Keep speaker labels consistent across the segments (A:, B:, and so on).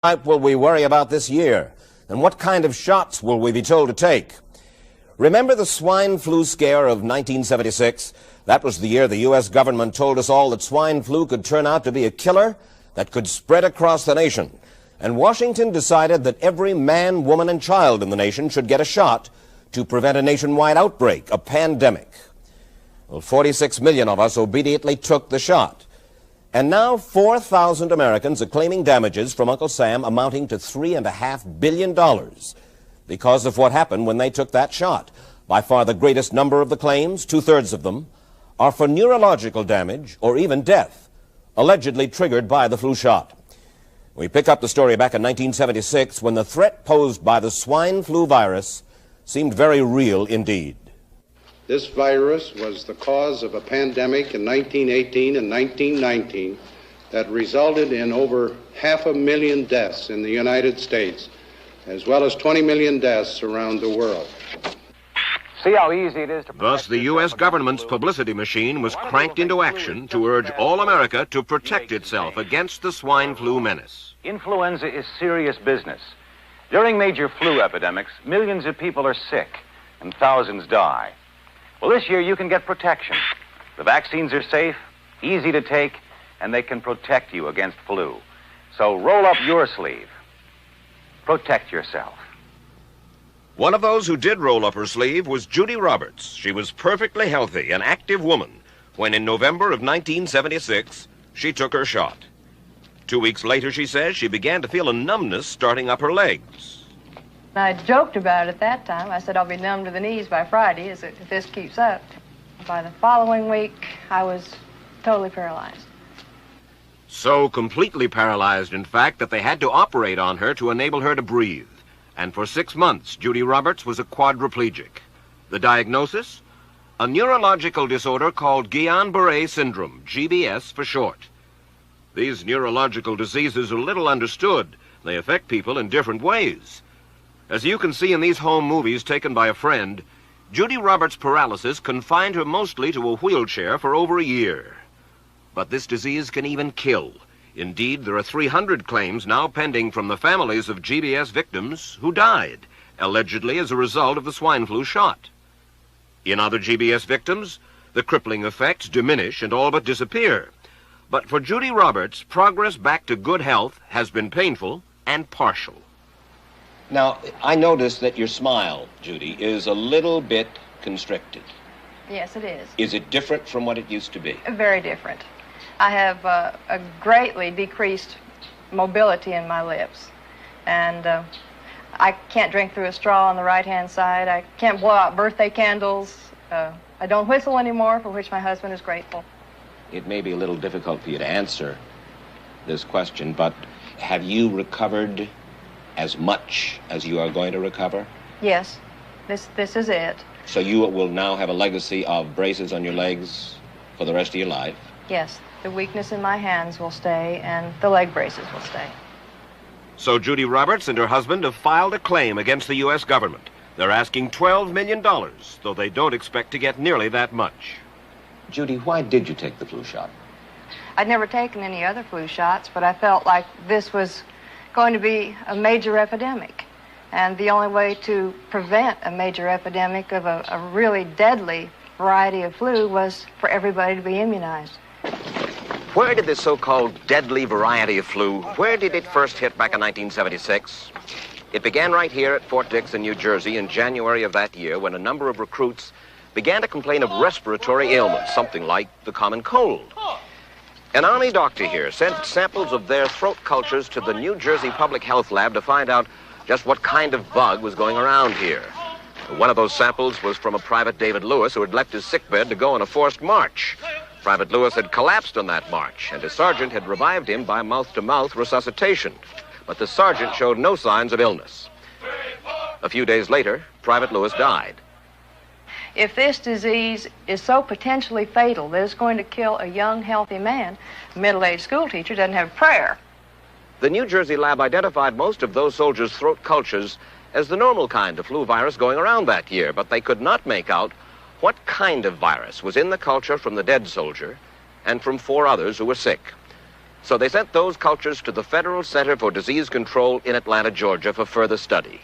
A: type will we worry about this year? And what kind of shots will we be told to take? Remember the swine flu scare of 1976? That was the year the U.S. government told us all that swine flu could turn out to be a killer that could spread across the nation. And Washington decided that every man, woman, and child in the nation should get a shot to prevent a nationwide outbreak, a pandemic. Well, 46 million of us obediently took the shot. And now 4,000 Americans are claiming damages from Uncle Sam amounting to $3.5 billion because of what happened when they took that shot. By far the greatest number of the claims, 2/3 of them, are for neurological damage or even death, allegedly triggered by the flu shot. We pick up the story back in 1976 when the threat posed by the swine flu virus seemed very real indeed.
B: This virus was the cause of a pandemic in 1918 and 1919 that resulted in over 500,000 deaths in the United States, as well as 20 million deaths around the world.
C: See how easy it is to...
D: Thus, the U.S. government's publicity machine was cranked into action to urge all America to protect itself against the swine flu menace.
C: Influenza is serious business. During major flu epidemics, millions of people are sick and thousands die. Well, this year you can get protection. The vaccines are safe, easy to take, and they can protect you against flu. So roll up your sleeve. Protect yourself.
D: One of those who did roll up her sleeve was Judy Roberts. She was perfectly healthy, an active woman, when in November of 1976, she took her shot. 2 weeks later, she says, she began to feel a numbness starting up her legs.
E: I joked about it at that time. I said I'll be numb to the knees by Friday if this keeps up. By the following week, I was totally paralyzed.
D: So completely paralyzed, in fact, that they had to operate on her to enable her to breathe. And for 6 months, Judy Roberts was a quadriplegic. The diagnosis? A neurological disorder called Guillain-Barré syndrome, GBS for short. These neurological diseases are little understood. They affect people in different ways. As you can see in these home movies taken by a friend, Judy Roberts' paralysis confined her mostly to a wheelchair for over a year. But this disease can even kill. Indeed, there are 300 claims now pending from the families of GBS victims who died, allegedly as a result of the swine flu shot. In other GBS victims, the crippling effects diminish and all but disappear. But for Judy Roberts, progress back to good health has been painful and partial.
A: Now, I noticed that your smile, Judy, is a little bit constricted.
E: Yes, it is.
A: Is it different from what it used to be?
E: Very different. I have a greatly decreased mobility in my lips. And I can't drink through a straw on the right-hand side. I can't blow out birthday candles. I don't whistle anymore, for which my husband is grateful.
A: It may be a little difficult for you to answer this question, but have you recovered as much as you are going to recover?
E: Yes, this is it.
A: So you will now have a legacy of braces on your legs for the rest of your life?
E: Yes, the weakness in my hands will stay, and the leg braces will stay.
D: So Judy Roberts and her husband have filed a claim against the U.S. government. They're asking $12 million, though they don't expect to get nearly that much.
A: Judy, why did you take the flu shot?
E: I'd never taken any other flu shots, but I felt like this was going to be a major epidemic. And the only way to prevent a major epidemic of a really deadly variety of flu was for everybody to be immunized.
D: Where did this so-called deadly variety of flu, where did it first hit back in 1976? It began right here at Fort Dix in New Jersey in January of that year when a number of recruits began to complain of respiratory ailments, something like the common cold. An Army doctor here sent samples of their throat cultures to the New Jersey Public Health Lab to find out just what kind of bug was going around here. One of those samples was from a Private David Lewis who had left his sickbed to go on a forced march. Private Lewis had collapsed on that march, and his sergeant had revived him by mouth-to-mouth resuscitation. But the sergeant showed no signs of illness. A few days later, Private Lewis died.
E: If this disease is so potentially fatal that it's going to kill a young, healthy man, a middle-aged school teacher doesn't have prayer.
D: The New Jersey lab identified most of those soldiers' throat cultures as the normal kind of flu virus going around that year, but they could not make out what kind of virus was in the culture from the dead soldier and from 4 others who were sick. So they sent those cultures to the Federal Center for Disease Control in Atlanta, Georgia for further study.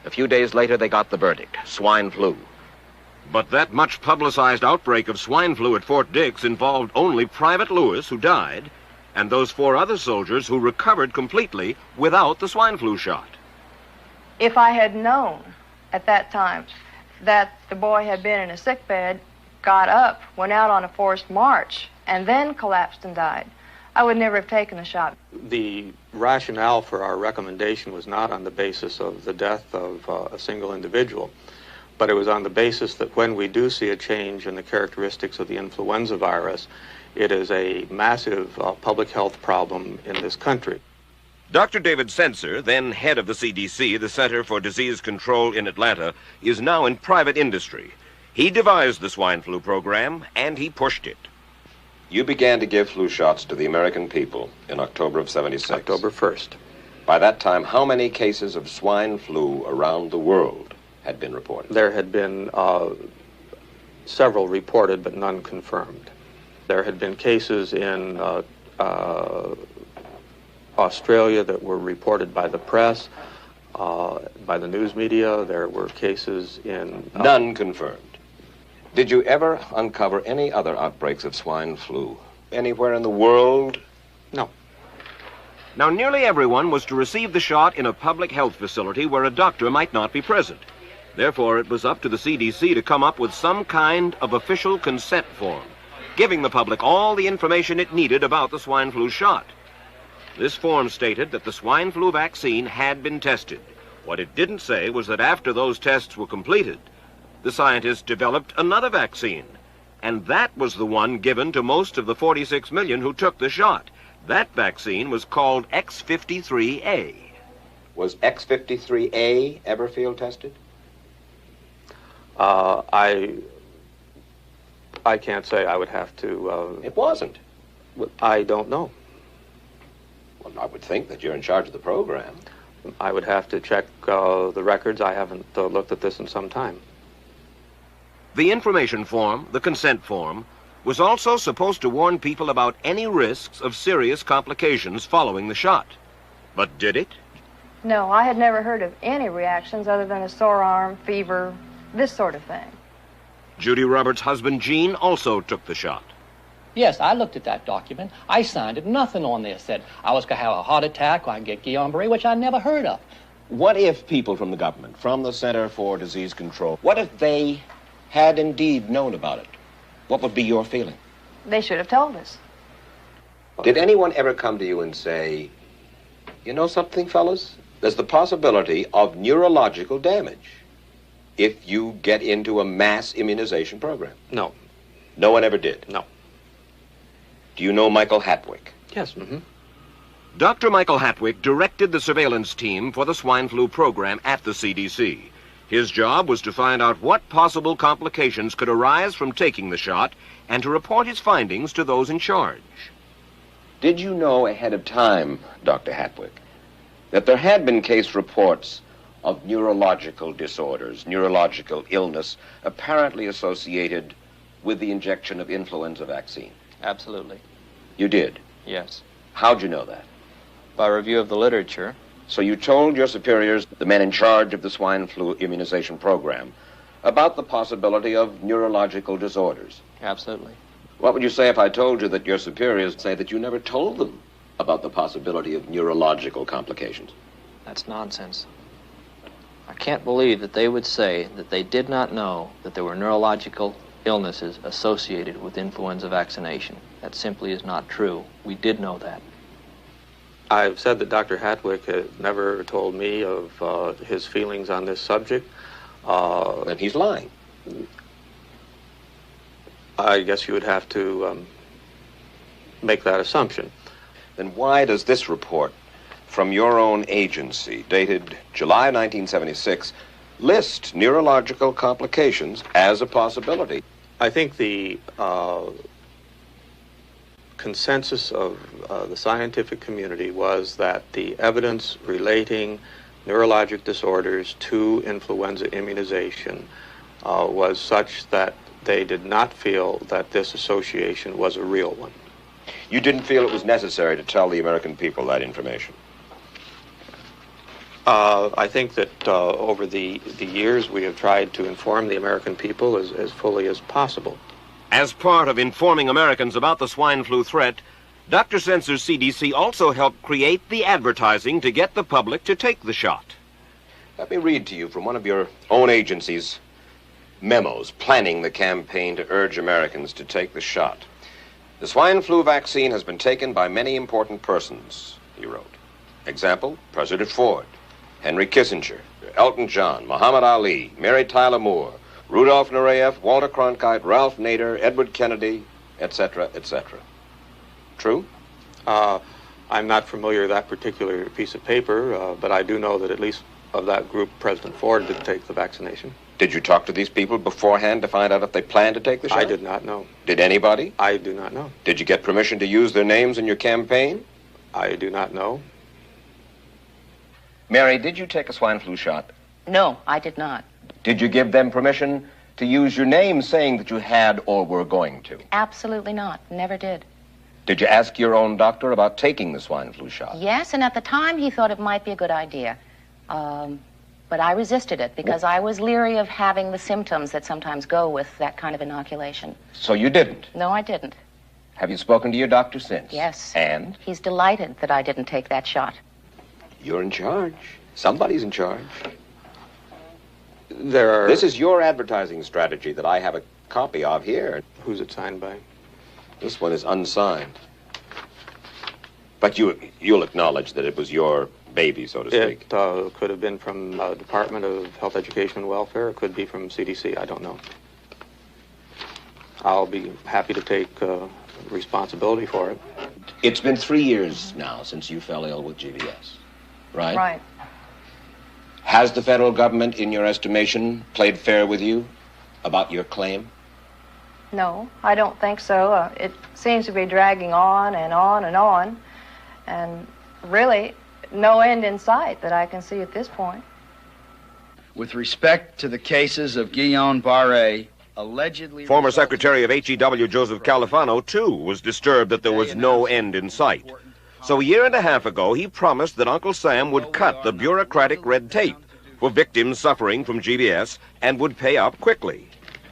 D: A few days later, they got the verdict: swine flu. But that much publicized outbreak of swine flu at Fort Dix involved only Private Lewis, who died, and those 4 other soldiers who recovered completely without the swine flu shot.
E: If I had known at that time that the boy had been in a sick bed, got up, went out on a forced march, and then collapsed and died, I would never have taken the shot.
F: The rationale for our recommendation was not on the basis of the death of a single individual, but it was on the basis that when we do see a change in the characteristics of the influenza virus, it is a massive public health problem in this country.
D: Dr. David Senser, then head of the CDC, the Center for Disease Control in Atlanta, is now in private industry. He devised the swine flu program, and he pushed it. You began to give flu shots to the American people in October of '76.
F: October 1st.
D: By that time, how many cases of swine flu around the world had been reported?
F: There had been several reported, but none confirmed. There had been cases in Australia that were reported by the press, by the news media. There were cases in...
D: None confirmed. Did you ever uncover any other outbreaks of swine flu anywhere in the world?
F: No.
D: Now, nearly everyone was to receive the shot in a public health facility where a doctor might not be present. Therefore, it was up to the CDC to come up with some kind of official consent form, giving the public all the information it needed about the swine flu shot. This form stated that the swine flu vaccine had been tested. What it didn't say was that after those tests were completed, the scientists developed another vaccine, and that was the one given to most of the 46 million who took the shot. That vaccine was called X53A. Was X53A ever field tested?
F: I can't say. I would have to...
D: It wasn't.
F: I don't know.
D: Well, I would think that you're in charge of the program.
F: I would have to check the records. I haven't looked at this in some time.
D: The information form, the consent form, was also supposed to warn people about any risks of serious complications following the shot. But did it?
E: No, I had never heard of any reactions other than a sore arm, fever, this sort of thing.
D: Judy Roberts' husband, Gene, also took the shot.
G: Yes, I looked at that document. I signed it. Nothing on there said I was going to have a heart attack or I can get Guillain-Barré, which I never heard of.
A: What if people from the government, from the Center for Disease Control, what if they had indeed known about it? What would be your feeling?
E: They should have told us.
D: Did anyone ever come to you and say, you know something, fellas? There's the possibility of neurological damage if you get into a mass immunization program?
F: No.
D: No one ever did?
F: No.
D: Do you know Michael Hatwick?
F: Yes. Mm-hmm.
D: Dr. Michael Hatwick directed the surveillance team for the swine flu program at the CDC. His job was to find out what possible complications could arise from taking the shot and to report his findings to those in charge. Did you know ahead of time, Dr. Hatwick, that there had been case reports of neurological disorders, neurological illness, apparently associated with the injection of influenza vaccine?
H: Absolutely.
D: You did?
H: Yes.
D: How'd you know that?
H: By review of the literature.
D: So you told your superiors, the men in charge of the swine flu immunization program, about the possibility of neurological disorders?
H: Absolutely.
D: What would you say if I told you that your superiors say that you never told them about the possibility of neurological complications?
H: That's nonsense. I can't believe that they would say that they did not know that there were neurological illnesses associated with influenza vaccination. That simply is not true. We did know that.
F: I've said that Dr. Hatwick has never told me of his feelings on this subject.
D: Then he's lying.
F: I guess you would have to make that assumption.
D: Then why does this report from your own agency, dated July 1976, list neurological complications as a possibility?
F: I think the consensus of the scientific community was that the evidence relating neurologic disorders to influenza immunization was such that they did not feel that this association was a real one.
D: You didn't feel it was necessary to tell the American people that information?
F: I think that over the years we have tried to inform the American people as fully as possible.
D: As part of informing Americans about the swine flu threat, Dr. Sensor's CDC also helped create the advertising to get the public to take the shot. Let me read to you from one of your own agency's memos planning the campaign to urge Americans to take the shot. The swine flu vaccine has been taken by many important persons, he wrote. Example, President Ford, Henry Kissinger, Elton John, Muhammad Ali, Mary Tyler Moore, Rudolph Nureyev, Walter Cronkite, Ralph Nader, Edward Kennedy, etc., etc. True?
F: I'm not familiar with that particular piece of paper, but I do know that at least of that group, President Ford did take the vaccination.
D: Did you talk to these people beforehand to find out if they planned to take the shot?
F: I did not know.
D: Did anybody?
F: I do not know.
D: Did you get permission to use their names in your campaign?
F: I do not know.
D: Mary, did you take a swine flu shot?
I: No, I did not.
D: Did you give them permission to use your name saying that you had or were going to?
I: Absolutely not. Never did.
D: Did you ask your own doctor about taking the swine flu shot?
I: Yes, and at the time he thought it might be a good idea. But I resisted it because I was leery of having the symptoms that sometimes go with that kind of inoculation.
D: So you didn't?
I: No, I didn't.
D: Have you spoken to your doctor since?
I: Yes.
D: And?
I: He's delighted that I didn't take that shot.
D: You're in charge. Somebody's in charge.
F: This
D: is your advertising strategy that I have a copy of here.
F: Who's it signed by?
D: This one is unsigned. But you'll acknowledge that it was your baby, so to speak.
F: It could have been from the Department of Health, Education, and Welfare. It could be from CDC. I don't know. I'll be happy to take responsibility for it.
D: It's been 3 years now since you fell ill with GBS, right?
E: Right.
D: Has the federal government, in your estimation, played fair with you about your claim?
E: No, I don't think so. It seems to be dragging on and on and on, and really no end in sight that I can see at this point.
J: With respect to the cases of Guillain-Barré, allegedly...
D: Former Secretary of HEW Joseph Califano, too, was disturbed that there was no end in sight. So a year and a half ago, he promised that Uncle Sam would cut the bureaucratic red tape for victims suffering from GBS and would pay up quickly.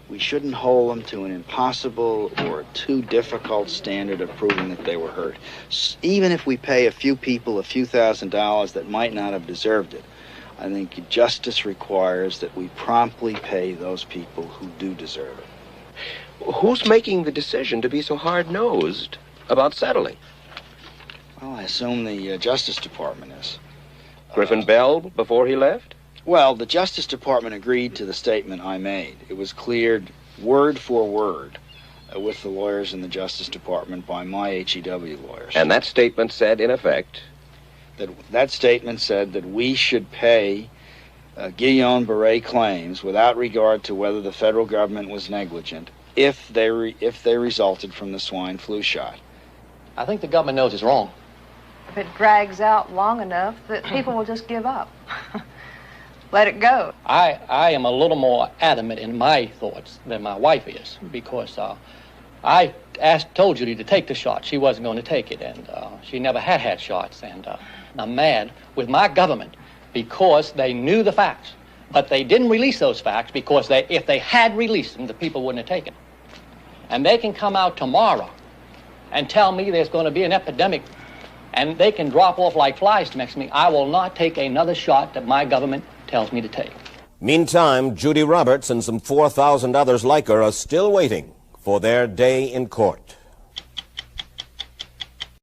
J: We shouldn't hold them to an impossible or too difficult standard of proving that they were hurt. Even if we pay a few people a few $1,000s that might not have deserved it, I think justice requires that we promptly pay those people who do deserve it.
D: Who's making the decision to be so hard-nosed about settling?
J: Well, I assume the Justice Department is.
D: Griffin Bell before he left?
J: Well, the Justice Department agreed to the statement I made. It was cleared word for word with the lawyers in the Justice Department by my HEW lawyers.
D: And that statement said, in effect...
J: That statement said that we should pay Guillain-Barré claims without regard to whether the federal government was negligent if they resulted from the swine flu shot.
G: I think the government knows it's wrong.
E: If it drags out long enough, that people will just give up. Let it go.
G: I am a little more adamant in my thoughts than my wife is, because I told Judy to take the shot. She wasn't going to take it, and she never had shots. And I'm mad with my government because they knew the facts, but they didn't release those facts because if they had released them, the people wouldn't have taken it. And they can come out tomorrow and tell me there's going to be an epidemic, and they can drop off like flies next to me. I will not take another shot that my government tells me to take.
A: Meantime, Judy Roberts and some 4,000 others like her are still waiting for their day in court.